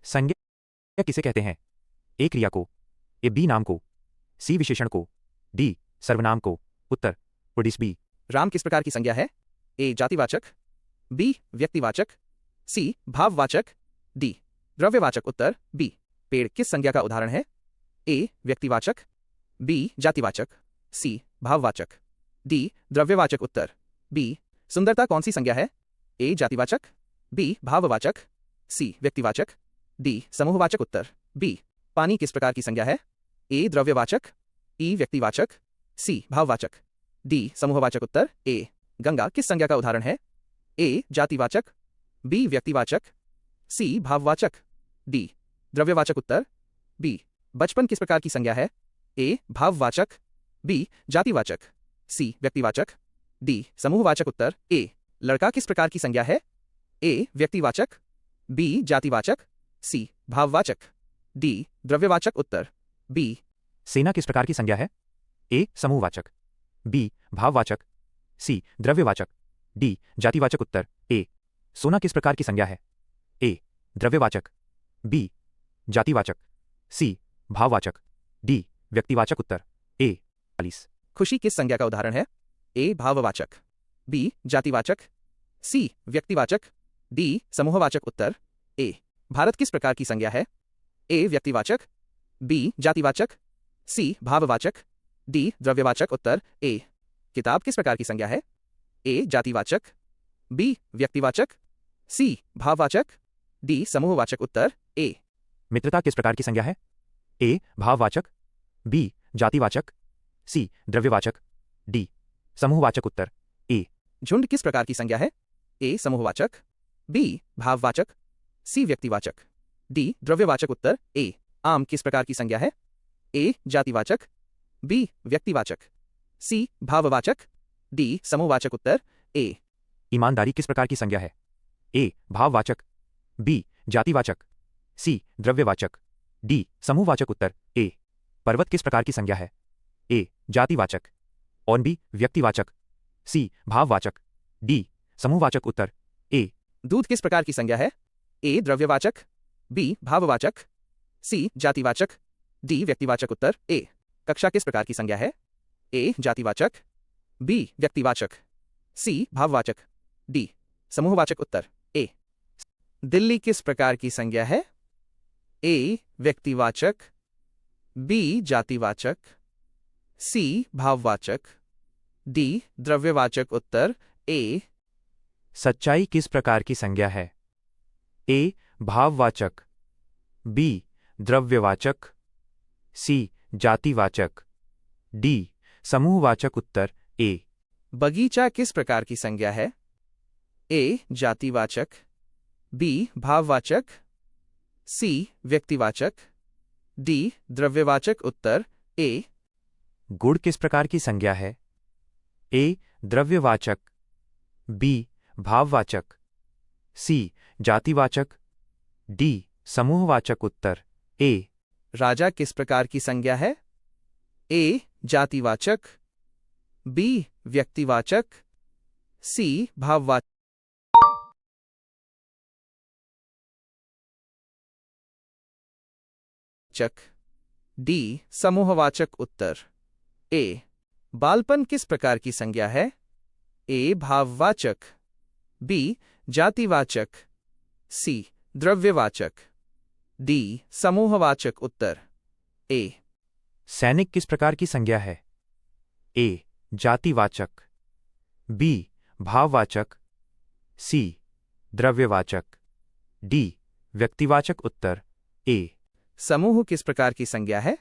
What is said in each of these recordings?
संज्ञा किसे कहते हैं? ए क्रिया को, ए बी नाम को, सी विशेषण को, डी सर्वनाम को। उत्तर उड़ीस बी। राम किस प्रकार की संज्ञा है? ए जातिवाचक, बी व्यक्तिवाचक, सी भाववाचक, डी द्रव्यवाचक। उत्तर बी। पेड़ किस संज्ञा का उदाहरण है? ए व्यक्तिवाचक, बी जातिवाचक, सी भाववाचक, डी द्रव्यवाचक। उत्तर बी। सुंदरता कौन सी संज्ञा है? ए जातिवाचक, बी भाववाचक, सी व्यक्तिवाचक, डी समूहवाचक। उत्तर बी। पानी किस प्रकार की संज्ञा है? ए द्रव्यवाचक, ई व्यक्तिवाचक, सी भाववाचक, डी समूहवाचक। उत्तर ए। गंगा किस संज्ञा का उदाहरण है? ए जातिवाचक, बी व्यक्तिवाचक, सी भाववाचक, डी द्रव्यवाचक। उत्तर बी। बचपन किस प्रकार की संज्ञा है? ए भाववाचक, बी जातिवाचक, सी व्यक्तिवाचक, डी समूहवाचक। उत्तर ए। लड़का किस प्रकार की संज्ञा है? ए व्यक्तिवाचक, बी जातिवाचक, सी भाववाचक, डी द्रव्यवाचक। उत्तर बी। सेना किस प्रकार की संज्ञा है? ए समूहवाचक, बी भाववाचक, सी द्रव्यवाचक, डी जातिवाचक। उत्तर ए। सोना किस प्रकार की संज्ञा है? ए द्रव्यवाचक, बी जातिवाचक, सी भाववाचक, डी व्यक्तिवाचक। उत्तर ए। 40। खुशी किस संज्ञा का उदाहरण है? ए भाववाचक, बी जातिवाचक, सी व्यक्तिवाचक, डी समूहवाचक। उत्तर ए। भारत किस प्रकार की संज्ञा है? ए व्यक्तिवाचक, बी जातिवाचक, सी भाववाचक, डी द्रव्यवाचक। उत्तर ए। किताब किस प्रकार की संज्ञा है? ए जातिवाचक, बी व्यक्तिवाचक, सी भाववाचक, डी समूहवाचक। उत्तर ए। मित्रता किस प्रकार की संज्ञा है? ए भाववाचक, बी जातिवाचक, सी द्रव्यवाचक, डी समूहवाचक। उत्तर ए। झुंड किस प्रकार की संज्ञा है? ए समूहवाचक, बी भाववाचक, सी व्यक्तिवाचक, डी द्रव्यवाचक। उत्तर ए। आम किस प्रकार की संज्ञा है? ए जातिवाचक, बी व्यक्तिवाचक, सी भाववाचक, डी समूहवाचक। उत्तर ए। ईमानदारी किस प्रकार की संज्ञा है? ए भाववाचक, बी जातिवाचक, सी द्रव्यवाचक, डी समूहवाचक। उत्तर ए। पर्वत किस प्रकार की संज्ञा है? ए जातिवाचक, और बी व्यक्तिवाचक, सी भाववाचक, डी समूहवाचक। उत्तर ए। दूध किस प्रकार की संज्ञा है? ए द्रव्यवाचक, बी भाववाचक, सी जातिवाचक, डी व्यक्तिवाचक। उत्तर ए। कक्षा किस प्रकार की संज्ञा है? ए जातिवाचक, बी व्यक्तिवाचक, सी भाववाचक, डी समूहवाचक। उत्तर ए। दिल्ली किस प्रकार की संज्ञा है? ए व्यक्तिवाचक, बी जातिवाचक, सी भाववाचक, डी द्रव्यवाचक। उत्तर ए। सच्चाई किस प्रकार की संज्ञा है? ए भाववाचक, बी द्रव्यवाचक, सी जातिवाचक, डी समूहवाचक। उत्तर ए। बगीचा किस प्रकार की संज्ञा है? ए जातिवाचक, बी भाववाचक, सी व्यक्तिवाचक, डी द्रव्यवाचक। उत्तर ए। गुड़ किस प्रकार की संज्ञा है? ए द्रव्यवाचक, बी भाववाचक, सी जातिवाचक, डी समूहवाचक। उत्तर ए। राजा किस प्रकार की संज्ञा है? ए जातिवाचक, बी व्यक्तिवाचक, सी भाववाचक, डी समूहवाचक। उत्तर ए। बालपन किस प्रकार की संज्ञा है? ए भाववाचक, बी जातिवाचक, सी द्रव्यवाचक, डी समूहवाचक। उत्तर ए। सैनिक किस प्रकार की संज्ञा है? ए जातिवाचक, बी भाववाचक, सी द्रव्यवाचक, डी व्यक्तिवाचक। उत्तर ए। समूह किस प्रकार की संज्ञा है?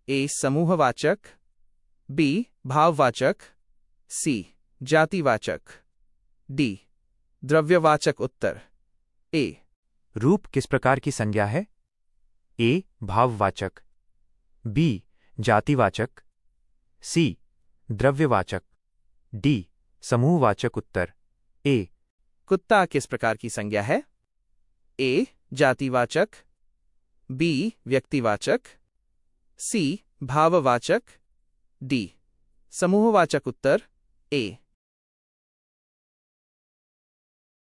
ए समूहवाचक, बी भाववाचक, सी जातिवाचक, डी द्रव्यवाचक। उत्तर ए। रूप किस प्रकार की संज्ञा है? ए भाववाचक, बी जातिवाचक, सी द्रव्यवाचक, डी समूहवाचक। उत्तर ए। कुत्ता किस प्रकार की संज्ञा है? ए जातिवाचक, बी व्यक्तिवाचक, सी भाववाचक, डी समूहवाचक। उत्तर ए।